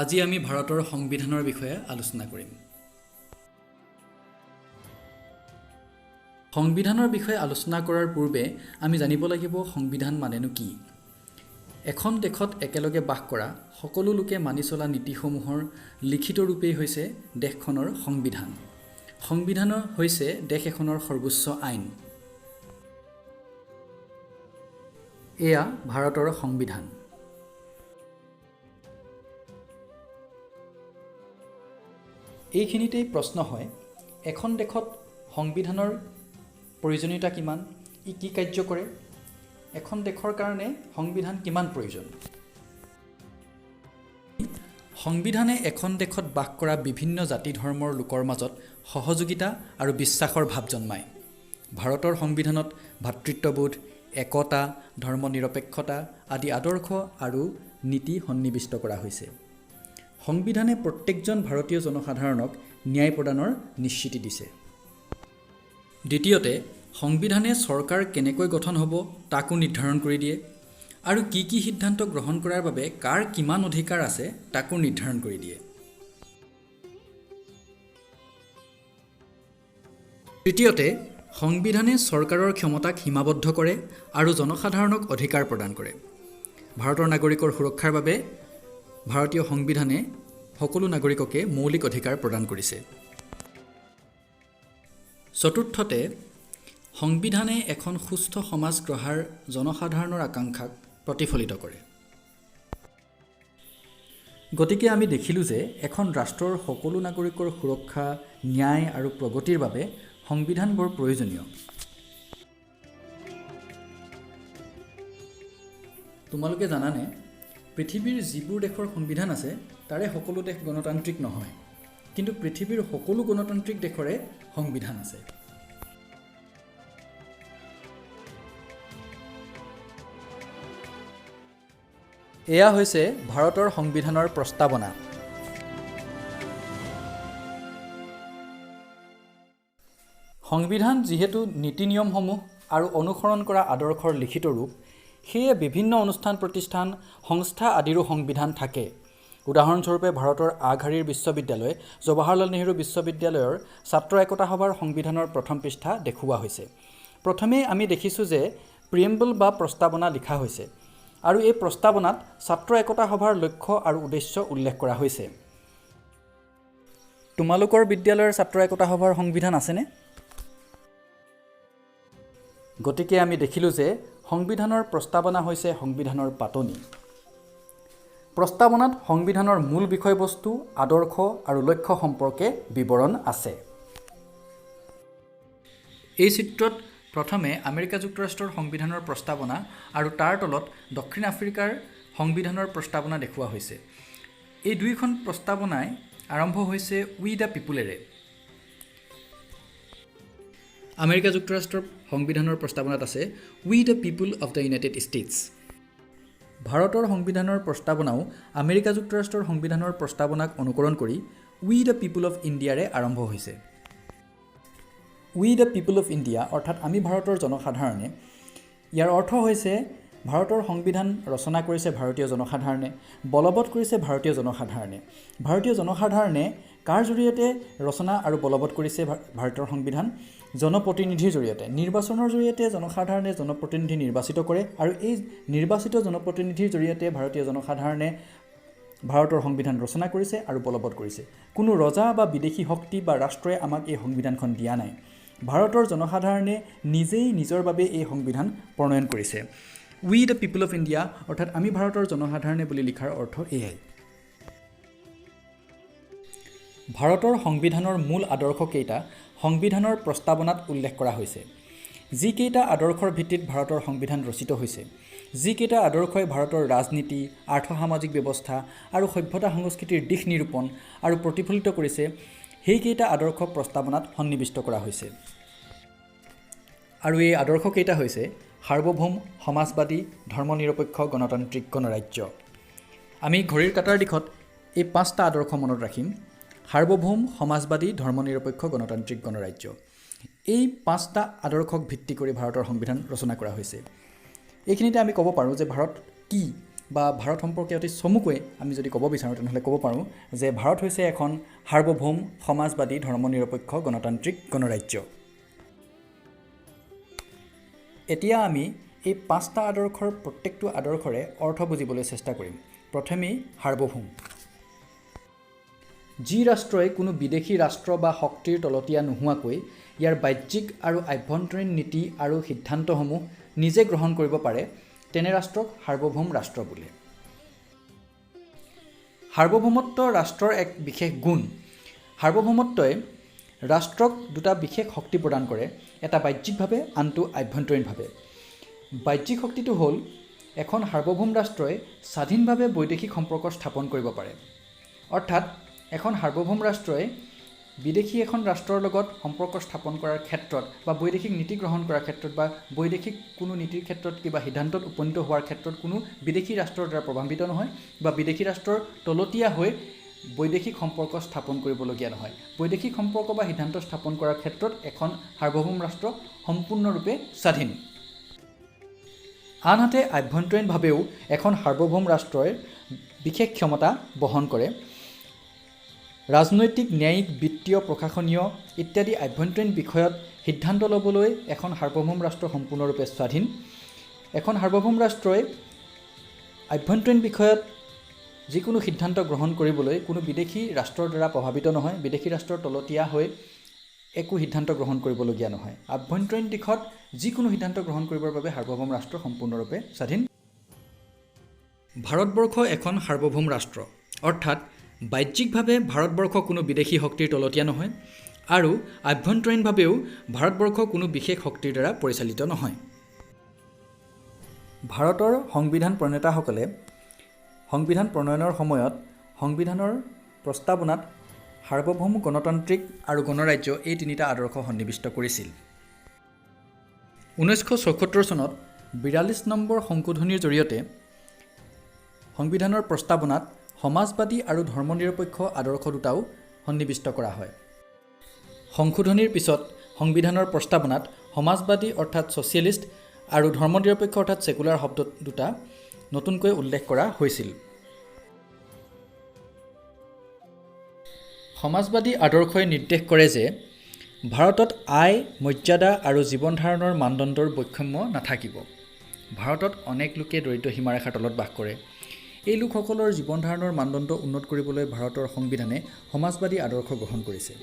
আজি আমি ভাৰতৰ সংবিধানৰ বিষয়ে আলোচনা কৰিম। সংবিধানৰ বিষয়ে আলোচনা কৰাৰ পূৰ্বে আমি জানিব লাগিব সংবিধান মানেনো কি। এখন দেশত একেলগে বাস কৰা সকলো লোকে মানি চলা নীতিসমূহৰ লিখিত ৰূপেই হৈছে দেশখনৰ সংবিধান। সংবিধান হৈছে দেশ এখনৰ সৰ্বোচ্চ আইন। এয়া ভাৰতৰ সংবিধান। এইখিনিতেই প্ৰশ্ন হয়, এখন দেশত সংবিধানৰ প্ৰয়োজনীয়তা কিমান, ই কি কাৰ্য কৰে, এখন দেশৰ কাৰণে সংবিধান কিমান প্ৰয়োজন। সংবিধানে এখন দেশত বাস কৰা বিভিন্ন জাতি ধৰ্মৰ লোকৰ মাজত সহযোগিতা আৰু বিশ্বাসৰ ভাৱ জন্মায়। ভাৰতৰ সংবিধানত ভাতৃত্ববোধ, একতা, ধৰ্মনিৰপেক্ষতা আদি আদৰ্শ আৰু নীতি সন্নিৱিষ্ট কৰা হৈছে। সংবিধানে প্ৰত্যেকজন ভাৰতীয় জনসাধাৰণক ন্যায় প্ৰদানৰ নিশ্চিতি দিছে। দ্বিতীয়তে, সংবিধানে চৰকাৰ কেনেকৈ গঠন হ'ব তাকো নিৰ্ধাৰণ কৰি দিয়ে আৰু কি কি সিদ্ধান্ত গ্ৰহণ কৰাৰ বাবে কাৰ কিমান অধিকাৰ আছে তাকো নিৰ্ধাৰণ কৰি দিয়ে। তৃতীয়তে, সংবিধানে চৰকাৰৰ ক্ষমতাক সীমাবদ্ধ কৰে আৰু জনসাধাৰণক অধিকাৰ প্ৰদান কৰে। ভাৰতৰ নাগৰিকৰ সুৰক্ষাৰ বাবে ভাৰতীয় সংবিধানে সকলো নাগৰিককে মৌলিক অধিকাৰ প্ৰদান কৰিছে। চতুৰ্থতে, সংবিধানে এখন সুস্থ সমাজ গঢ়াৰ জনসাধাৰণৰ আকাংক্ষাক প্ৰতিফলিত কৰে। গতিকে আমি দেখিলোঁ যে এখন ৰাষ্ট্ৰৰ সকলো নাগৰিকৰ সুৰক্ষা, ন্যায় আৰু প্ৰগতিৰ বাবে সংবিধান বৰ প্ৰয়োজনীয়। তোমালোকে জানানে, পৃথিৱীৰ যিবোৰ দেশৰ সংবিধান আছে তাৰে সকলো দেশ গণতান্ত্ৰিক নহয়, কিন্তু পৃথিৱীৰ সকলো গণতান্ত্ৰিক দেশৰে সংবিধান আছে। এয়া হৈছে ভাৰতৰ সংবিধানৰ প্ৰস্তাৱনা। সংবিধান যিহেতু নীতি নিয়মসমূহ আৰু অনুসৰণ কৰা আদৰ্শৰ লিখিত ৰূপ, সেয়ে বিভিন্ন অনুষ্ঠান প্ৰতিষ্ঠান, সংস্থা আদিৰো সংবিধান থাকে। উদাহৰণস্বৰূপে ভাৰতৰ আগশাৰীৰ বিশ্ববিদ্যালয় জৱাহৰলাল নেহৰু বিশ্ববিদ্যালয়ৰ ছাত্ৰ একতা সভাৰ সংবিধানৰ প্ৰথম পৃষ্ঠা দেখুওৱা হৈছে। প্ৰথমেই আমি দেখিছোঁ যে প্ৰিএম্বল বা প্ৰস্তাৱনা লিখা হৈছে আৰু এই প্ৰস্তাৱনাত ছাত্ৰ একতা সভাৰ লক্ষ্য আৰু উদ্দেশ্য উল্লেখ কৰা হৈছে। তোমালোকৰ বিদ্যালয়ৰ ছাত্ৰ একতা সভাৰ সংবিধান আছেনে? গতিকে আমি দেখিলোঁ যে সংবিধানৰ প্ৰস্তাৱনা হৈছে সংবিধানৰ পাতনি। প্ৰস্তাৱনাত সংবিধানৰ মূল বিষয়বস্তু, আদৰ্শ আৰু লক্ষ্য সম্পৰ্কে বিৱৰণ আছে। এই চিত্ৰত প্ৰথমে আমেৰিকা যুক্তৰাষ্ট্ৰৰ সংবিধানৰ প্ৰস্তাৱনা আৰু তাৰ তলত দক্ষিণ আফ্ৰিকাৰ সংবিধানৰ প্ৰস্তাৱনা দেখুওৱা হৈছে। এই দুয়োখন প্ৰস্তাৱনাই আৰম্ভ হৈছে উই দ্য পিপুলেৰে। আমেৰিকা যুক্তৰাষ্ট্ৰৰ সংবিধানৰ প্ৰস্তাৱনাত আছে we the people of the United States. ভাৰতৰ সংবিধানৰ প্ৰস্তাৱনাও আমেৰিকা যুক্তৰাষ্ট্ৰৰ সংবিধানৰ প্ৰস্তাৱনাক অনুকৰণ কৰি উই দ্য পিপুল অৱ ইণ্ডিয়াৰে আৰম্ভ হৈছে। উই দ্য পিপুল অৱ ইণ্ডিয়া অৰ্থাৎ আমি ভাৰতৰ জনসাধাৰণে, ইয়াৰ অৰ্থ হৈছে ভাৰতৰ সংবিধান ৰচনা কৰিছে ভাৰতীয় জনসাধাৰণে, বলবৎ কৰিছে ভাৰতীয় জনসাধাৰণে। ভাৰতীয় জনসাধাৰণে কাৰ জৰিয়তে ৰচনা আৰু বলবৎ কৰিছে ভাৰতৰ সংবিধান? জনপ্ৰতিনিধিৰ জৰিয়তে। নিৰ্বাচনৰ জৰিয়তে জনসাধাৰণে জনপ্ৰতিনিধি নিৰ্বাচিত কৰে আৰু এই নিৰ্বাচিত জনপ্ৰতিনিধিৰ জৰিয়তে ভাৰতীয় জনসাধাৰণে ভাৰতৰ সংবিধান ৰচনা কৰিছে আৰু বলবৎ কৰিছে। কোনো ৰজা বা বিদেশী শক্তি বা ৰাষ্ট্ৰই আমাক এই সংবিধানখন দিয়া নাই। ভাৰতৰ জনসাধাৰণে নিজেই নিজৰ বাবে এই সংবিধান প্ৰণয়ন কৰিছে। উই দ্য পিপুল অৱ ইণ্ডিয়া অৰ্থাৎ আমি ভাৰতৰ জনসাধাৰণে বুলি লিখাৰ অৰ্থ এয়াই। ভাৰতৰ সংবিধানৰ মূল আদৰ্শকেইটা সংবিধানৰ প্ৰস্তাৱনাত উল্লেখ কৰা হৈছে। যিকেইটা আদৰ্শৰ ভিত্তিত ভাৰতৰ সংবিধান ৰচিত হৈছে, যিকেইটা আদৰ্শই ভাৰতৰ ৰাজনীতি, আৰ্থ-সামাজিক ব্যৱস্থা আৰু সভ্যতা সংস্কৃতিৰ দিশ নিৰূপণ আৰু প্ৰতিফলিত কৰিছে, সেইকেইটা আদৰ্শ প্ৰস্তাৱনাত সন্নিৱিষ্ট কৰা হৈছে। আৰু এই আদৰ্শকেইটা হৈছে সাৰ্বভৌম, সমাজবাদী, ধৰ্মনিৰপেক্ষ, গণতান্ত্ৰিক গণৰাজ্য। আমি ঘড়ীৰ কাটাৰ দিশত এই 5টা আদৰ্শ মনত ৰাখিম: সাৰ্বভৌম, সমাজবাদী, ধৰ্মনিৰপেক্ষ, গণতান্ত্ৰিক গণৰাজ্য। এই 5টা আদৰ্শক ভিত্তি কৰি ভাৰতৰ সংবিধান ৰচনা কৰা হৈছে। এইখিনিতে আমি ক'ব পাৰোঁ যে ভাৰত কি? বা ভাৰত সম্পৰ্কে অতি চমুকৈ আমি যদি ক'ব বিচাৰোঁ তেনেহ'লে ক'ব পাৰোঁ যে ভাৰত হৈছে এখন সাৰ্বভৌম সমাজবাদী ধৰ্মনিৰপেক্ষ গণতান্ত্ৰিক গণৰাজ্য। এতিয়া আমি এই 5টা আদৰ্শৰ প্ৰত্যেকটো আদৰ্শৰে অৰ্থ বুজিবলৈ চেষ্টা কৰিম। প্ৰথমেই সাৰ্বভৌম। যি ৰাষ্ট্ৰই কোনো বিদেশী ৰাষ্ট্ৰ বা শক্তিৰ তলতীয়া নোহোৱাকৈ ইয়াৰ বাহ্যিক আৰু আভ্যন্তৰীণ নীতি আৰু সিদ্ধান্তসমূহ নিজে গ্ৰহণ কৰিব পাৰে তেনে ৰাষ্ট্ৰক সাৰ্বভৌম ৰাষ্ট্ৰ বোলে। সাৰ্বভৌমত্ব ৰাষ্ট্ৰৰ এক বিশেষ গুণ। সাৰ্বভৌমত্বই ৰাষ্ট্ৰক দুটা বিশেষ শক্তি প্ৰদান কৰে, এটা বাহ্যিকভাৱে আনটো আভ্যন্তৰীণভাৱে। বাহ্যিক শক্তিটো হ'ল এখন সাৰ্বভৌম ৰাষ্ট্ৰই স্বাধীনভাৱে বৈদেশিক সম্পৰ্ক স্থাপন কৰিব পাৰে। অৰ্থাৎ এখন সাৰ্বভৌম ৰাষ্ট্ৰই বিদেশী এখন ৰাষ্ট্ৰৰ লগত সম্পৰ্ক স্থাপন কৰাৰ ক্ষেত্ৰত বা বৈদেশিক নীতি গ্ৰহণ কৰাৰ ক্ষেত্ৰত বা বৈদেশিক কোনো নীতিৰ ক্ষেত্ৰত কিবা সিদ্ধান্তত উপনীত হোৱাৰ ক্ষেত্ৰত কোনো বিদেশী ৰাষ্ট্ৰৰ দ্বাৰা প্ৰভাৱিত নহয় বা বিদেশী ৰাষ্ট্ৰৰ তলতীয়া হৈ বৈদেশিক সম্পৰ্ক স্থাপন কৰিবলগীয়া নহয়। বৈদেশিক সম্পৰ্ক বা সিদ্ধান্ত স্থাপন কৰাৰ ক্ষেত্ৰত এখন সাৰ্বভৌম ৰাষ্ট্ৰ সম্পূৰ্ণৰূপে স্বাধীন। আনহাতে আভ্যন্তৰীণভাৱেও এখন সাৰ্বভৌম ৰাষ্ট্ৰই বিশেষ ক্ষমতা বহন কৰে। ৰাজনৈতিক, ন্যায়িক, বিত্তীয়, প্ৰশাসনীয় ইত্যাদি আভ্যন্তৰীণ বিষয়ত সিদ্ধান্ত ল'বলৈ এখন সাৰ্বভৌম ৰাষ্ট্ৰ সম্পূৰ্ণৰূপে স্বাধীন। এখন সাৰ্বভৌম ৰাষ্ট্ৰই আভ্যন্তৰীণ বিষয়ত যিকোনো সিদ্ধান্ত গ্ৰহণ কৰিবলৈ কোনো বিদেশী ৰাষ্ট্ৰৰ দ্বাৰা প্ৰভাৱিত নহয়, বিদেশী ৰাষ্ট্ৰৰ তলতীয়া হৈ একো সিদ্ধান্ত গ্ৰহণ কৰিবলগীয়া নহয়। আভ্যন্তৰীণ দিশত যিকোনো সিদ্ধান্ত গ্ৰহণ কৰিবৰ বাবে সাৰ্বভৌম ৰাষ্ট্ৰ সম্পূৰ্ণৰূপে স্বাধীন। ভাৰতবৰ্ষ এখন সাৰ্বভৌম ৰাষ্ট্ৰ, অৰ্থাৎ বাহ্যিকভাৱে ভাৰতবৰ্ষ কোনো বিদেশী শক্তিৰ তলতীয়া নহয় আৰু আভ্যন্তৰীণভাৱেও ভাৰতবৰ্ষ কোনো বিশেষ শক্তিৰ দ্বাৰা পৰিচালিত নহয়। ভাৰতৰ সংবিধান প্ৰণেতাসকলে সংবিধান প্ৰণয়নৰ সময়ত সংবিধানৰ প্ৰস্তাৱনাত সাৰ্বভৌম গণতান্ত্ৰিক আৰু গণৰাজ্য এই তিনিটা আদৰ্শ সন্নিৱিষ্ট কৰিছিল। 1974 চনত 42 নম্বৰ সংশোধনীৰ জৰিয়তে সংবিধানৰ প্ৰস্তাৱনাত সমাজবাদী আৰু ধৰ্মনিৰপেক্ষ আদৰ্শ দুটাও সন্নিৱিষ্ট কৰা হয়। সংশোধনীৰ পিছত সংবিধানৰ প্ৰস্তাৱনাত সমাজবাদী অৰ্থাৎ ছ'চিয়েলিষ্ট আৰু ধৰ্মনিৰপেক্ষ অৰ্থাৎ ছেকুলাৰ শব্দ দুটা নতুনকৈ উল্লেখ কৰা হৈছিল। সমাজবাদী আদৰ্শই নিৰ্দেশ কৰে যে ভাৰতত আয়, মৰ্যাদা আৰু জীৱন ধাৰণৰ মানদণ্ডৰ বৈষম্য নাথাকিব। ভাৰতত অনেক লোকে দৰিদ্ৰ সীমাৰেখাৰ তলত বাস কৰে। এই লোকসকলৰ জীৱন ধাৰণৰ মানদণ্ড উন্নত কৰিবলৈ ভাৰতৰ সংবিধানে সমাজবাদী আদৰ্শ গ্ৰহণ কৰিছে।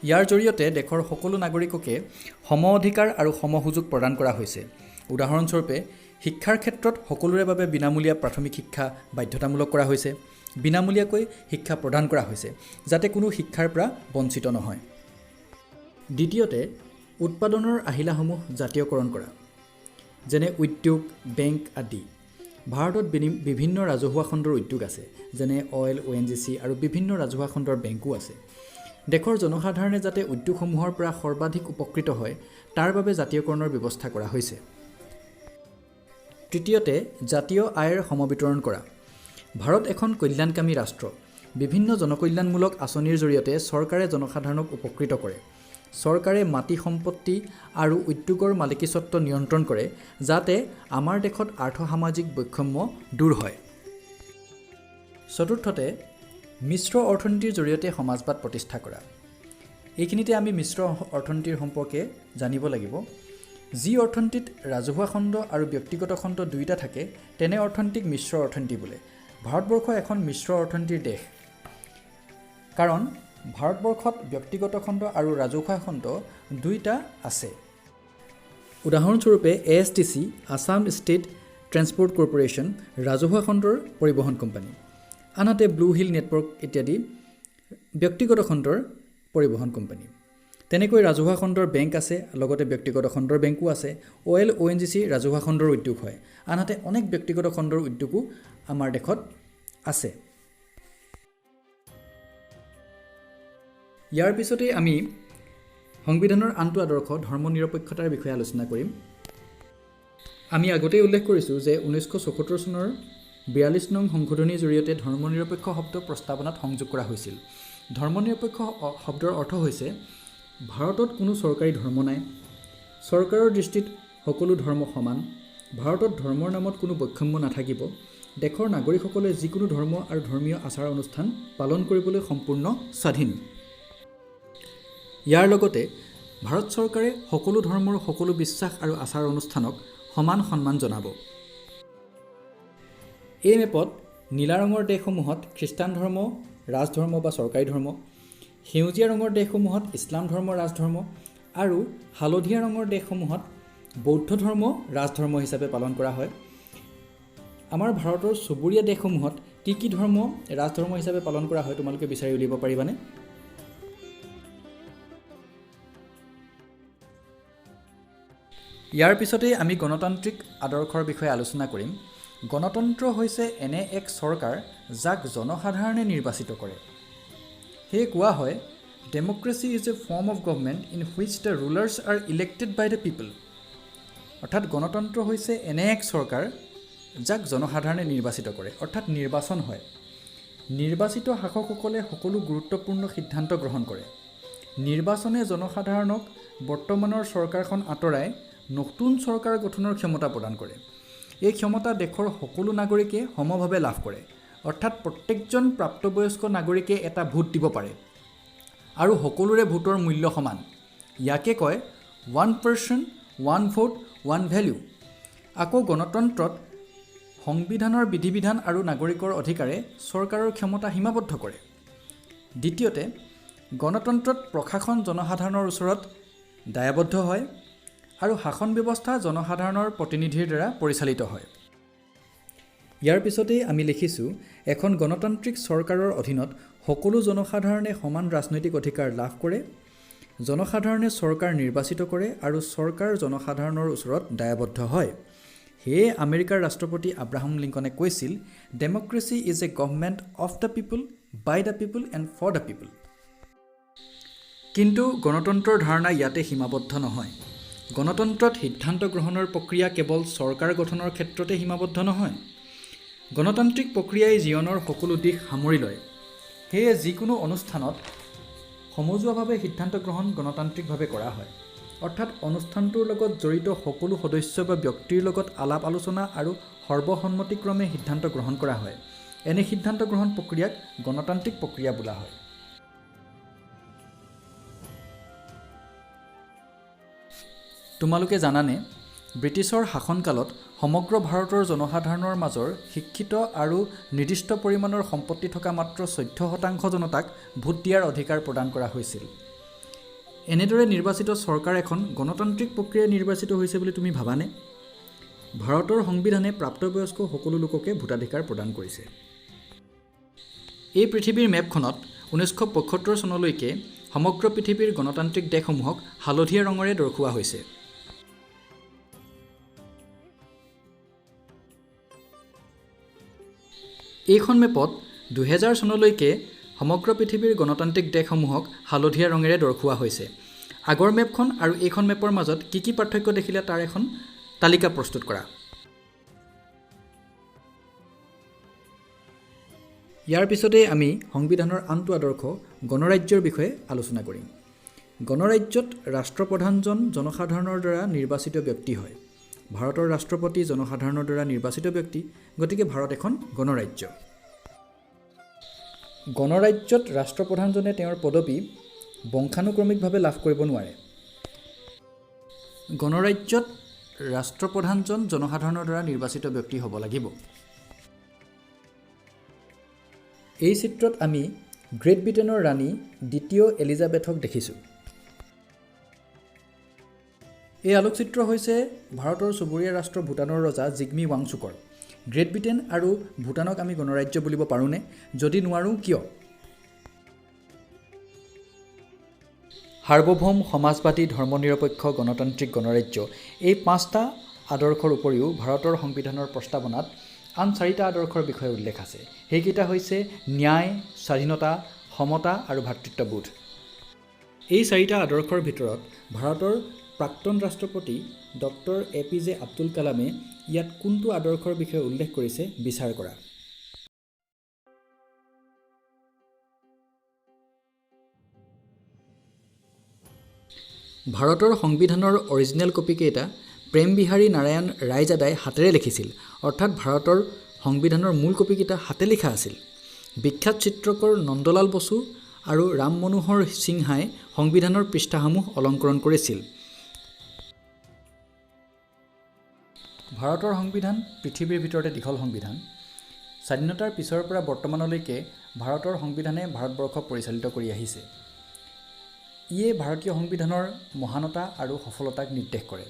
ইয়াৰ জৰিয়তে দেশৰ সকলো নাগৰিককে সম অধিকাৰ আৰু সম সুযোগ প্ৰদান কৰা হৈছে। উদাহৰণস্বৰূপে শিক্ষাৰ ক্ষেত্ৰত সকলোৰে বাবে বিনামূলীয়া প্ৰাথমিক শিক্ষা বাধ্যতামূলক কৰা হৈছে। বিনামূলীয়াকৈ শিক্ষা প্ৰদান কৰা হৈছে যাতে কোনো শিক্ষাৰ পৰা বঞ্চিত নহয়। দ্বিতীয়তে উৎপাদনৰ আহিলাসমূহ জাতীয়কৰণ কৰা, যেনে উদ্যোগ, বেংক আদি। ভাৰতত বিভিন্ন ৰাজহুৱা খণ্ডৰ উদ্যোগ আছে, যেনে অইল, ONGC আৰু বিভিন্ন ৰাজহুৱা খণ্ডৰ বেংকো আছে। দেশৰ জনসাধাৰণে যাতে উদ্যোগসমূহৰ পৰা সৰ্বাধিক উপকৃত হয় তাৰ বাবে জাতীয়কৰণৰ ব্যৱস্থা কৰা হৈছে। তৃতীয়তে জাতীয় আয়ৰ সমবিতৰণ কৰা। ভাৰত এখন কল্যাণকামী ৰাষ্ট্ৰ। বিভিন্ন জনকল্যাণমূলক আঁচনিৰ জৰিয়তে চৰকাৰে জনসাধাৰণক উপকৃত কৰে। চৰকাৰে মাটি সম্পত্তি আৰু উদ্যোগৰ মালিকীস্বত্ব নিয়ন্ত্ৰণ কৰে যাতে আমাৰ দেশত আৰ্থ-সামাজিক বৈষম্য দূৰ হয়। চতুৰ্থতে মিশ্ৰ অৰ্থনীতিৰ জৰিয়তে সমাজবাদ প্ৰতিষ্ঠা কৰা। এইখিনিতে আমি মিশ্ৰ অৰ্থনীতিৰ সম্পৰ্কে জানিব লাগিব। যি অৰ্থনীতিত ৰাজহুৱা খণ্ড আৰু ব্যক্তিগত খণ্ড দুয়োটা থাকে তেনে অৰ্থনীতিক মিশ্ৰ অৰ্থনীতি বোলে। ভাৰতবৰ্ষ এখন মিশ্ৰ অৰ্থনীতিৰ দেশ, কাৰণ ভাৰতবৰ্ষত ব্যক্তিগত খণ্ড আৰু ৰাজহুৱা খণ্ড দুয়োটা আছে। উদাহৰণস্বৰূপে ASTC Assam state transport corporation ৰাজহুৱা খণ্ডৰ পৰিবহণ কোম্পানী, আনহাতে ব্লু হিল নেটৱৰ্ক ইত্যাদি ব্যক্তিগত খণ্ডৰ পৰিবহণ কোম্পানী। তেনেকৈ ৰাজহুৱা খণ্ডৰ বেংক আছে, লগতে ব্যক্তিগত খণ্ডৰ বেংকো আছে। অইল, ONGC ৰাজহুৱা খণ্ডৰ উদ্যোগ হয়, আনহাতে অনেক ব্যক্তিগত খণ্ডৰ উদ্যোগো আমাৰ দেশত আছে। ইয়াৰ পিছতে আমি সংবিধানৰ আনটো আদৰ্শ ধৰ্মনিৰপেক্ষতাৰ বিষয়ে আলোচনা কৰিম। আমি আগতেই উল্লেখ কৰিছোঁ যে 1974 চনৰ 42 নং সংশোধনীৰ জৰিয়তে ধৰ্মনিৰপেক্ষ শব্দ প্ৰস্তাৱনাত সংযোগ কৰা হৈছিল। ধৰ্মনিৰপেক্ষ শব্দৰ অৰ্থ হৈছে ভাৰতত কোনো চৰকাৰী ধৰ্ম নাই, চৰকাৰৰ দৃষ্টিত সকলো ধৰ্ম সমান, ভাৰতত ধৰ্মৰ নামত কোনো বৈষম্য নাথাকিব দেশৰ নাগৰিকসকলে যিকোনো ধৰ্ম আৰু ধৰ্মীয় আচাৰ অনুষ্ঠান পালন কৰিবলৈ সম্পূৰ্ণ স্বাধীন। ইয়াৰ লগতে ভাৰত চৰকাৰে সকলো ধৰ্মৰ সকলো বিশ্বাস আৰু আচাৰ অনুষ্ঠানক সমান সন্মান জনাব। এই মেপত নীলা ৰঙৰ দেশসমূহত খ্ৰীষ্টান ধৰ্ম ৰাজধৰ্ম বা চৰকাৰী ধৰ্ম, সেউজীয়া ৰঙৰ দেশসমূহত ইছলাম ধৰ্ম ৰাজধৰ্ম আৰু হালধীয়া ৰঙৰ দেশসমূহত বৌদ্ধ ধৰ্ম ৰাজধৰ্ম হিচাপে পালন কৰা হয়। আমাৰ ভাৰতৰ চুবুৰীয়া দেশসমূহত কি ধৰ্ম ৰাজধৰ্ম হিচাপে পালন কৰা হয় তোমালোকে বিচাৰি উলিয়াব পাৰিবানে? ইয়াৰ পিছতেই আমি গণতান্ত্ৰিক আদৰ্শৰ বিষয়ে আলোচনা কৰিম। গণতন্ত্ৰ হৈছে এনে এক চৰকাৰ যাক জনসাধাৰণে নিৰ্বাচিত কৰে। সেয়ে কোৱা হয় democracy is a form of government in which the rulers are elected by the people. অৰ্থাৎ গণতন্ত্ৰ হৈছে এনে এক চৰকাৰ যাক জনসাধাৰণে নিৰ্বাচিত কৰে, অৰ্থাৎ নিৰ্বাচন হয়। নিৰ্বাচিত শাসকসকলে সকলো গুৰুত্বপূৰ্ণ সিদ্ধান্ত গ্ৰহণ কৰে। নিৰ্বাচনে জনসাধাৰণক বৰ্তমানৰ চৰকাৰখন আঁতৰাই নতুন চৰকাৰ গঠনৰ ক্ষমতা প্ৰদান কৰে। এই ক্ষমতা দেশৰ সকলো নাগৰিকে সমভাৱে লাভ কৰে, অৰ্থাৎ প্ৰত্যেকজন প্ৰাপ্তবয়স্ক নাগৰিকে এটা ভোট দিব পাৰে আৰু সকলোৰে ভোটৰ মূল্য সমান। ইয়াকে কয় 1 person 1 vote 1 value। আকৌ গণতন্ত্ৰত সংবিধানৰ বিধিবিধান আৰু নাগৰিকৰ অধিকাৰে চৰকাৰৰ ক্ষমতা সীমাবদ্ধ কৰে। দ্বিতীয়তে গণতন্ত্ৰত প্ৰশাসন জনসাধাৰণৰ ওচৰত দায়বদ্ধ হয় আৰু শাসন ব্যৱস্থা জনসাধাৰণৰ প্ৰতিনিধিৰ দ্বাৰা পৰিচালিত হয়। ইয়াৰ পিছতেই আমি লিখিছোঁ এখন গণতান্ত্ৰিক চৰকাৰৰ অধীনত সকলো জনসাধাৰণে সমান ৰাজনৈতিক অধিকাৰ লাভ কৰে। জনসাধাৰণে চৰকাৰ নিৰ্বাচিত কৰে আৰু চৰকাৰ জনসাধাৰণৰ ওচৰত দায়বদ্ধ হয়। সেয়ে আমেৰিকাৰ ৰাষ্ট্ৰপতি আব্ৰাহাম লিংকনে কৈছিল democracy is a government of the people, by the people and for the people. কিন্তু গণতন্ত্ৰৰ ধাৰণা ইয়াতে সীমাবদ্ধ নহয়। গণতন্ত্ৰত সিদ্ধান্ত গ্ৰহণৰ প্ৰক্ৰিয়া কেৱল চৰকাৰ গঠনৰ ক্ষেত্ৰতে সীমাবদ্ধ নহয়। গণতান্ত্ৰিক প্ৰক্ৰিয়াই জীৱনৰ সকলো দিশ সামৰি লয়। সেয়ে যিকোনো অনুষ্ঠানত সমজুৱাভাৱে সিদ্ধান্ত গ্ৰহণ গণতান্ত্ৰিকভাৱে কৰা হয়, অৰ্থাৎ অনুষ্ঠানটোৰ লগত জড়িত সকলো সদস্য বা ব্যক্তিৰ লগত আলাপ আলোচনা আৰু সৰ্বসন্মতিক্ৰমে সিদ্ধান্ত গ্ৰহণ কৰা হয়। এনে সিদ্ধান্ত গ্ৰহণ প্ৰক্ৰিয়াক গণতান্ত্ৰিক প্ৰক্ৰিয়া বোলা হয়। তোমালোকে জানানে ব্ৰিটিছৰ শাসনকালত সমগ্ৰ ভাৰতৰ জনসাধাৰণৰ মাজৰ শিক্ষিত আৰু নিৰ্দিষ্ট পৰিমাণৰ সম্পত্তি থকা মাত্ৰ 14% জনতাক ভোট দিয়াৰ অধিকাৰ প্ৰদান কৰা হৈছিল। এনেদৰে নিৰ্বাচিত চৰকাৰ এখন গণতান্ত্ৰিক প্ৰক্ৰিয়াৰে নিৰ্বাচিত হৈছে বুলি তুমি ভাবানে? ভাৰতৰ সংবিধানে প্ৰাপ্তবয়স্ক সকলো লোককে ভোটাধিকাৰ প্ৰদান কৰিছে। এই পৃথিৱীৰ মেপখনত 1975 চনলৈকে সমগ্ৰ পৃথিৱীৰ গণতান্ত্ৰিক দেশসমূহক হালধীয়া ৰঙেৰে দৰ্শোৱা হৈছে। এইখন মেপত 2000 চনলৈকে সমগ্ৰ পৃথিৱীৰ গণতান্ত্ৰিক দেশসমূহক হালধীয়া ৰঙেৰে দৰ্শোৱা হৈছে। আগৰ মেপখন আৰু এইখন মেপৰ মাজত কি পাৰ্থক্য দেখিলে তাৰ এখন তালিকা প্ৰস্তুত কৰা। ইয়াৰ পিছতেই আমি সংবিধানৰ আনটো আদৰ্শ গণৰাজ্যৰ বিষয়ে আলোচনা কৰিম। গণৰাজ্যত ৰাষ্ট্ৰপ্ৰধানজন জনসাধাৰণৰ দ্বাৰা নিৰ্বাচিত ব্যক্তি হয়। ভাৰতৰ ৰাষ্ট্ৰপতি জনসাধাৰণৰ দ্বাৰা নিৰ্বাচিত ব্যক্তি, গতিকে ভাৰত এখন গণৰাজ্য। গণৰাজ্যত ৰাষ্ট্ৰপ্ৰধানজনে তেওঁৰ পদবী বংশানুক্ৰমিকভাৱে লাভ কৰিব নোৱাৰে। গণৰাজ্যত ৰাষ্ট্ৰপ্ৰধানজন জনসাধাৰণৰ দ্বাৰা নিৰ্বাচিত ব্যক্তি হ'ব লাগিব। এই চিত্ৰত আমি গ্ৰেট ব্ৰিটেইনৰ ৰাণী দ্বিতীয় এলিজাবেথক দেখিছোঁ। এই আলোকচিত্ৰ হৈছে ভাৰতৰ চুবুৰীয়া ৰাষ্ট্ৰ ভূটানৰ ৰজা জিগমী ৱাংচুকৰ। গ্ৰেট ব্ৰিটেইন আৰু ভূটানক আমি গণৰাজ্য বুলিব পাৰোঁনে? যদি নোৱাৰোঁ কিয়? সাৰ্বভৌম, সমাজবাদী, ধৰ্মনিৰপেক্ষ, গণতান্ত্ৰিক গণৰাজ্য এই 5টা আদৰ্শৰ উপৰিও ভাৰতৰ সংবিধানৰ প্ৰস্তাৱনাত আন 4টা আদৰ্শৰ বিষয়ে উল্লেখ আছে। সেইকেইটা হৈছে ন্যায়, স্বাধীনতা, সমতা আৰু ভাতৃত্ববোধ। এই 4টা আদৰ্শৰ ভিতৰত ভাৰতৰ প্ৰাক্তন ৰাষ্ট্ৰপতি ডক্টৰ APJ আব্দুল কালামে ইয়াত কোনটো আদৰ্শৰ বিষয়ে উল্লেখ কৰিছে বিচাৰ কৰা। ভাৰতৰ সংবিধানৰ অৰিজিনেল কপিকেইটা প্ৰেম বিহাৰী নাৰায়ণ ৰায়জাদাই হাতেৰে লিখিছিল, অৰ্থাৎ ভাৰতৰ সংবিধানৰ মূল কপিকেইটা হাতে লিখা আছিল। বিখ্যাত চিত্ৰকৰ নন্দলাল বসু আৰু ৰাম মনোহৰ সিংহাই সংবিধানৰ পৃষ্ঠাসমূহ অলংকৰণ কৰিছিল। ভাৰতৰ সংবিধান পৃথিৱীৰ ভিতৰতে দীঘল সংবিধান। স্বাধীনতাৰ পিছৰ পৰা বৰ্তমানলৈকে ভাৰতৰ সংবিধানে ভাৰতবৰ্ষক পৰিচালিত কৰি আহিছে। ইয়ে ভাৰতীয় সংবিধানৰ মহানতা আৰু সফলতাক নিৰ্দেশ কৰে।